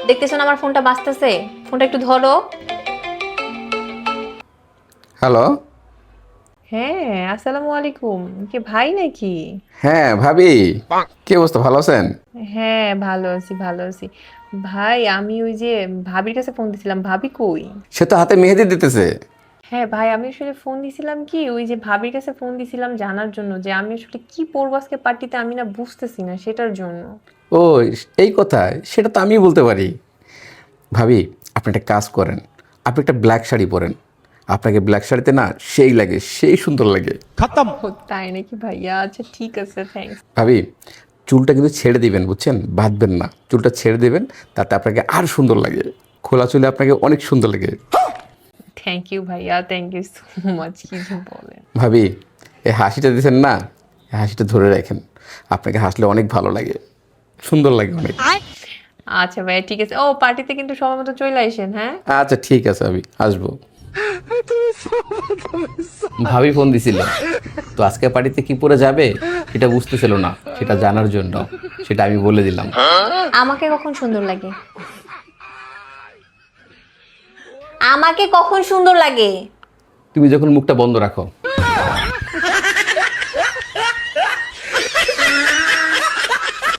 দেখতেছো না আমার ফোনটা বাজতেছে? ফোনটা একটু ধরো। হ্যালো। হ্যাঁ, আসসালামু আলাইকুম। কে ভাই নাকি? হ্যাঁ ভাবি, কি অবস্থা, ভালো আছেন? হ্যাঁ, ভালো আছি, ভালো আছি। ভাই, আমি ওই যে ভাবির কাছে ফোন দিছিলাম। ভাবি কই? সে তো হাতে মেহেদি দিতেছে। হ্যাঁ ভাই, আমি আসলে ফোন দিছিলাম কি, ওই যে ভাবির কাছে ফোন দিছিলাম জানার জন্য যে আমি আসলে কি পরবো আজকে পার্টিতে, আমি না বুঝতেছি না সেটার জন্য। ও, এই কথা, সেটা তো আমি বলতে পারি। ভাবি, আপনি একটা কাজ করেন, আপনি একটা ব্ল্যাক শাড়ি পরেন। আপনাকে ব্ল্যাক শাড়িতে না সেই লাগে, সেই সুন্দর লাগে। ও তাই নাকি ভাইয়া? আচ্ছা ঠিক আছে, থ্যাঙ্কস। ভাবি, চুলটা কিন্তু ছেড়ে দিবেন, বুঝছেন, বাঁধবেন না, চুলটা ছেড়ে দিবেন, তাতে আপনাকে আর সুন্দর লাগে। খোলা চুলে আপনাকে অনেক সুন্দর লাগে। থ্যাংক ইউ ভাইয়া, থ্যাংক ইউ সো মাচ। কি যে বলেন। ভাবি, এই হাসিটা দিয়েছেন না, এই হাসিটা ধরে রাখেন। আপনাকে হাসলে অনেক ভালো লাগে, সুন্দর লাগে অনেক। আচ্ছা ভাইয়া ঠিক আছে। ও, পার্টিতে কিন্তু সময় মতো চলে আসেন, হ্যাঁ? আচ্ছা ঠিক আছে, আমি আসবো। ভাবি ফোন দিছিল, তো আজকে পার্টিতে কি পরে যাবে সেটা বুঝতেছিল না, সেটা জানার জন্য সেটা আমি বলে দিলাম। আমাকে কখন সুন্দর লাগে? আমাকে কখন সুন্দর লাগে? তুমি যখন মুখটা বন্ধ রাখো।